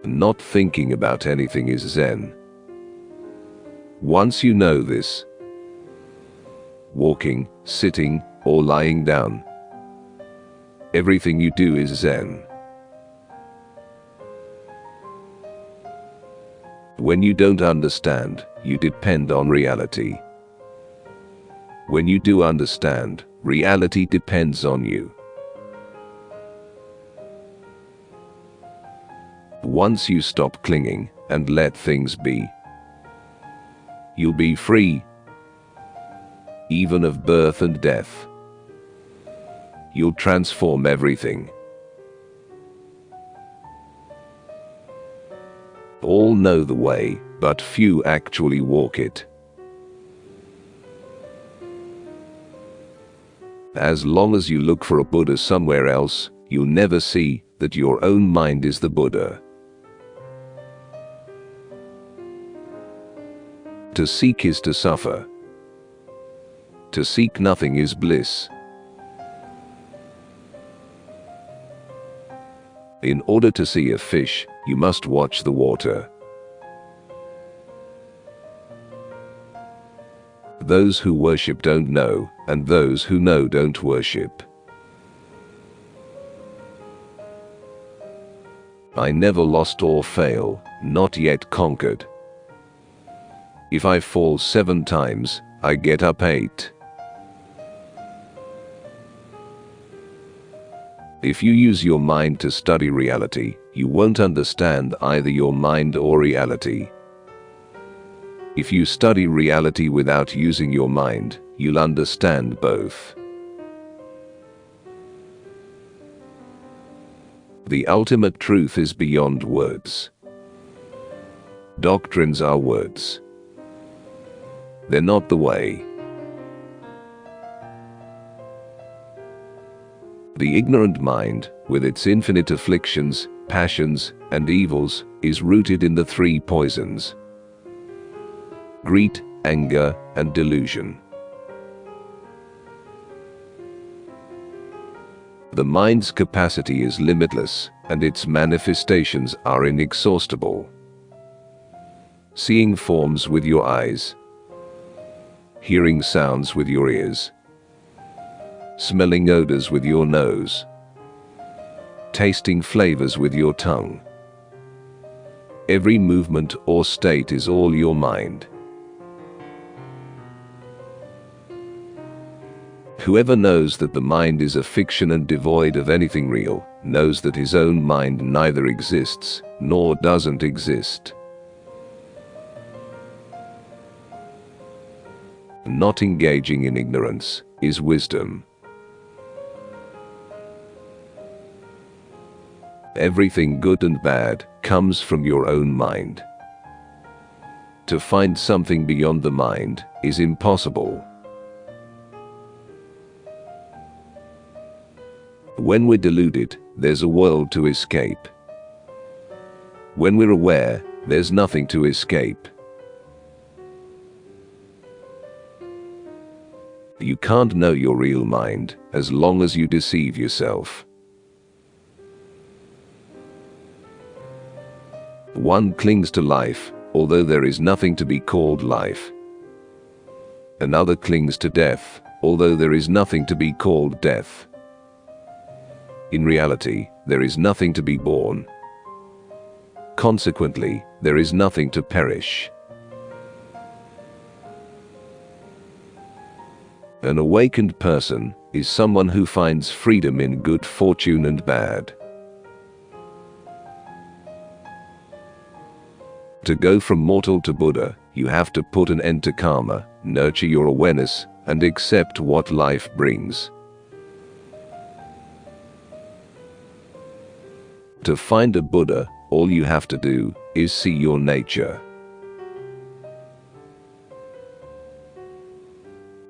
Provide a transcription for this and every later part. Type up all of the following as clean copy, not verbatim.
Not thinking about anything is Zen. Once you know this, walking, sitting, or lying down, everything you do is Zen. When you don't understand, you depend on reality. When you do understand, reality depends on you. Once you stop clinging and let things be, you'll be free, even of birth and death. You'll transform everything. All know the way, but few actually walk it. As long as you look for a Buddha somewhere else, you'll never see that your own mind is the Buddha. To seek is to suffer. To seek nothing is bliss. In order to see a fish, you must watch the water. Those who worship don't know, and those who know don't worship. I never lost or fail, not yet conquered. If I fall 7 times, I get up 8. If you use your mind to study reality, you won't understand either your mind or reality. If you study reality without using your mind, you'll understand both. The ultimate truth is beyond words. Doctrines are words. They're not the way. The ignorant mind, with its infinite afflictions, passions, and evils, is rooted in the 3 poisons: greed, anger, and delusion. The mind's capacity is limitless, and its manifestations are inexhaustible. Seeing forms with your eyes, hearing sounds with your ears, smelling odors with your nose, tasting flavors with your tongue. Every movement or state is all your mind. Whoever knows that the mind is a fiction and devoid of anything real, knows that his own mind neither exists, nor doesn't exist. Not engaging in ignorance is wisdom. Everything good and bad comes from your own mind. To find something beyond the mind is impossible. When we're deluded, there's a world to escape. When we're aware, there's nothing to escape. You can't know your real mind as long as you deceive yourself. One clings to life, although there is nothing to be called life. Another clings to death, although there is nothing to be called death. In reality, there is nothing to be born. Consequently, there is nothing to perish. An awakened person is someone who finds freedom in good fortune and bad. To go from mortal to Buddha, you have to put an end to karma, nurture your awareness, and accept what life brings. To find a Buddha, all you have to do is see your nature.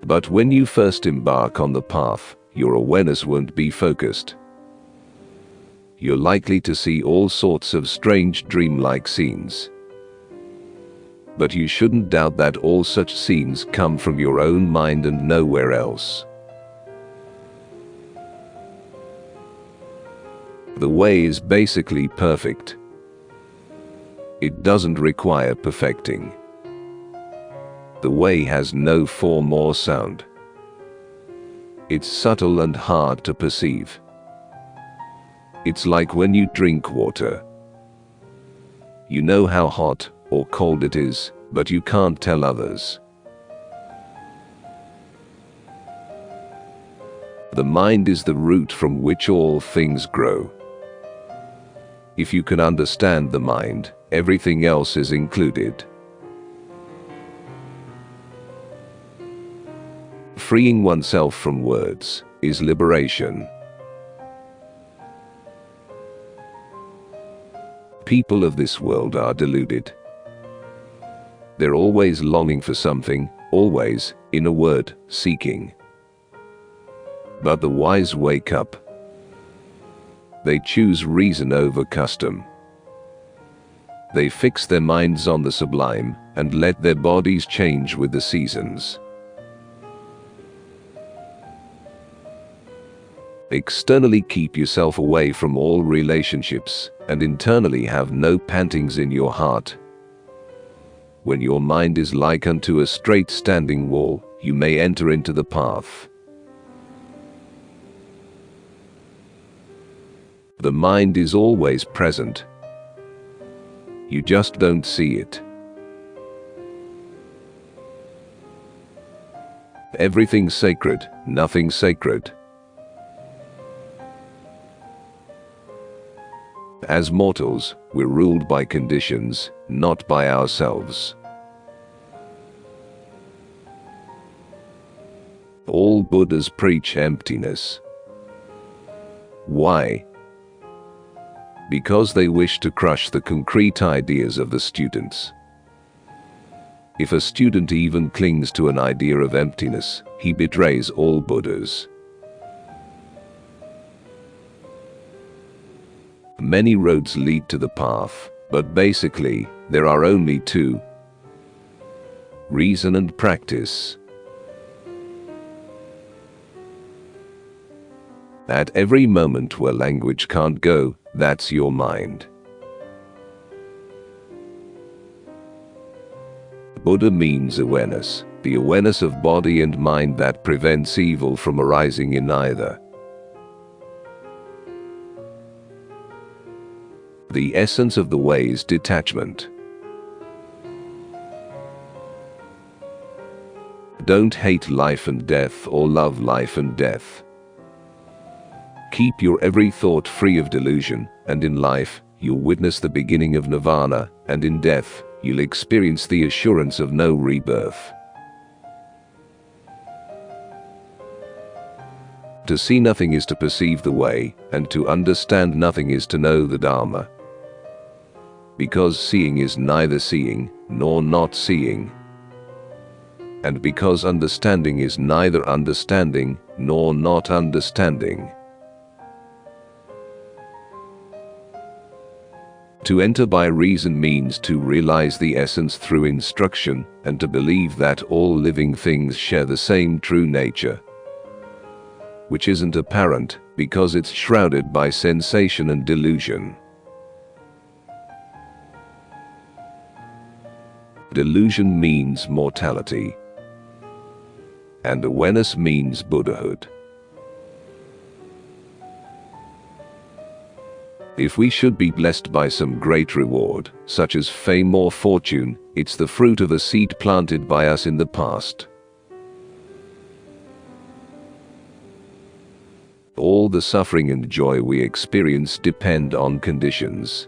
But when you first embark on the path, your awareness won't be focused. You're likely to see all sorts of strange dreamlike scenes. But you shouldn't doubt that all such scenes come from your own mind and nowhere else. The way is basically perfect. It doesn't require perfecting. The way has no form or sound. It's subtle and hard to perceive. It's like when you drink water. You know how hot or cold it is, but you can't tell others. The mind is the root from which all things grow. If you can understand the mind, everything else is included. Freeing oneself from words is liberation. People of this world are deluded. They're always longing for something, always, in a word, seeking. But the wise wake up. They choose reason over custom. They fix their minds on the sublime and let their bodies change with the seasons. Externally keep yourself away from all relationships, and internally have no pantings in your heart. When your mind is like unto a straight standing wall, you may enter into the path. The mind is always present. You just don't see it. Everything sacred, nothing sacred. As mortals, we're ruled by conditions, not by ourselves. All Buddhas preach emptiness. Why? Because they wish to crush the concrete ideas of the students. If a student even clings to an idea of emptiness, he betrays all Buddhas. Many roads lead to the path, but basically, there are only two: reason and practice. At every moment where language can't go, that's your mind. Buddha means awareness, the awareness of body and mind that prevents evil from arising in either. The essence of the way is detachment. Don't hate life and death or love life and death. Keep your every thought free of delusion, and in life, you'll witness the beginning of nirvana, and in death, you'll experience the assurance of no rebirth. To see nothing is to perceive the way, and to understand nothing is to know the Dharma. Because seeing is neither seeing, nor not seeing. And because understanding is neither understanding, nor not understanding. To enter by reason means to realize the essence through instruction, and to believe that all living things share the same true nature, which isn't apparent, because it's shrouded by sensation and delusion. Delusion means mortality, and awareness means Buddhahood. If we should be blessed by some great reward, such as fame or fortune, it's the fruit of a seed planted by us in the past. All the suffering and joy we experience depend on conditions.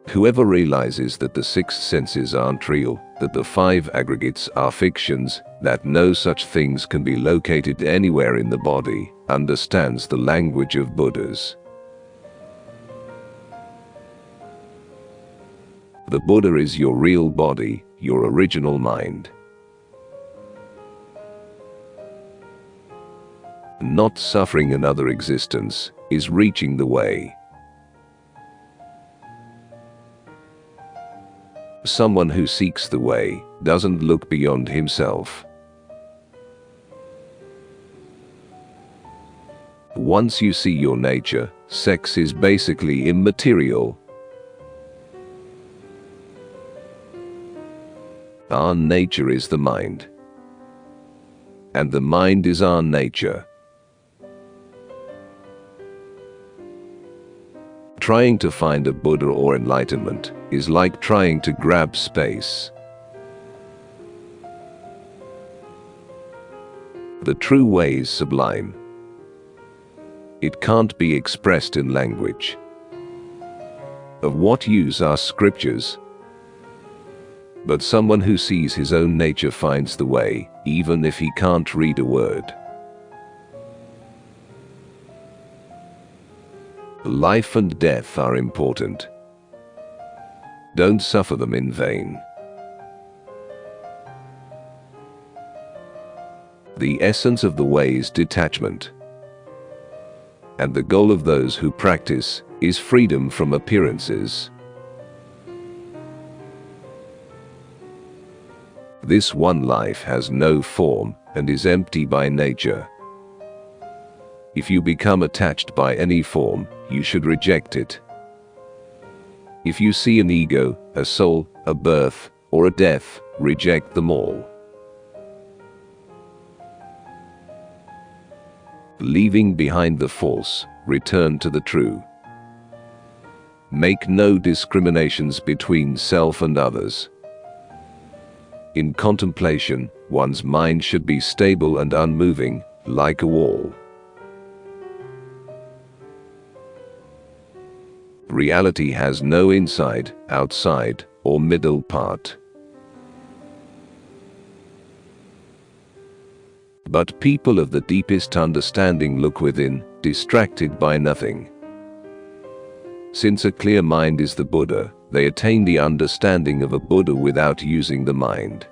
Whoever realizes that the six senses aren't real, that the five aggregates are fictions, that no such things can be located anywhere in the body, understands the language of Buddhas. The Buddha is your real body, your original mind. Not suffering another existence is reaching the way. Someone who seeks the way doesn't look beyond himself. Once you see your nature, sex is basically immaterial. Our nature is the mind, and the mind is our nature. Trying to find a Buddha or enlightenment is like trying to grab space. The true way is sublime. It can't be expressed in language. Of what use are scriptures? But someone who sees his own nature finds the way, even if he can't read a word. Life and death are important. Don't suffer them in vain. The essence of the way is detachment. And the goal of those who practice is freedom from appearances. This one life has no form and is empty by nature. If you become attached by any form, you should reject it. If you see an ego, a soul, a birth, or a death, reject them all. Leaving behind the false, return to the true. Make no discriminations between self and others. In contemplation, one's mind should be stable and unmoving, like a wall. Reality has no inside, outside, or middle part. But people of the deepest understanding look within, distracted by nothing. Since a clear mind is the Buddha, they attain the understanding of a Buddha without using the mind.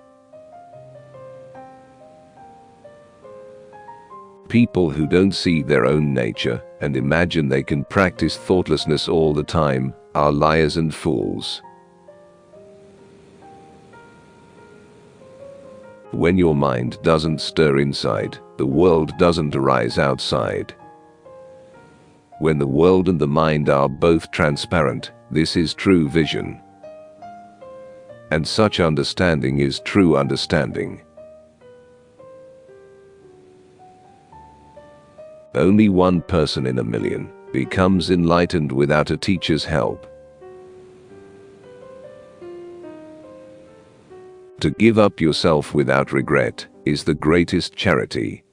People who don't see their own nature and imagine they can practice thoughtlessness all the time are liars and fools. When your mind doesn't stir inside, the world doesn't arise outside. When the world and the mind are both transparent, this is true vision. And such understanding is true understanding. Only one person in a million becomes enlightened without a teacher's help. To give up yourself without regret is the greatest charity.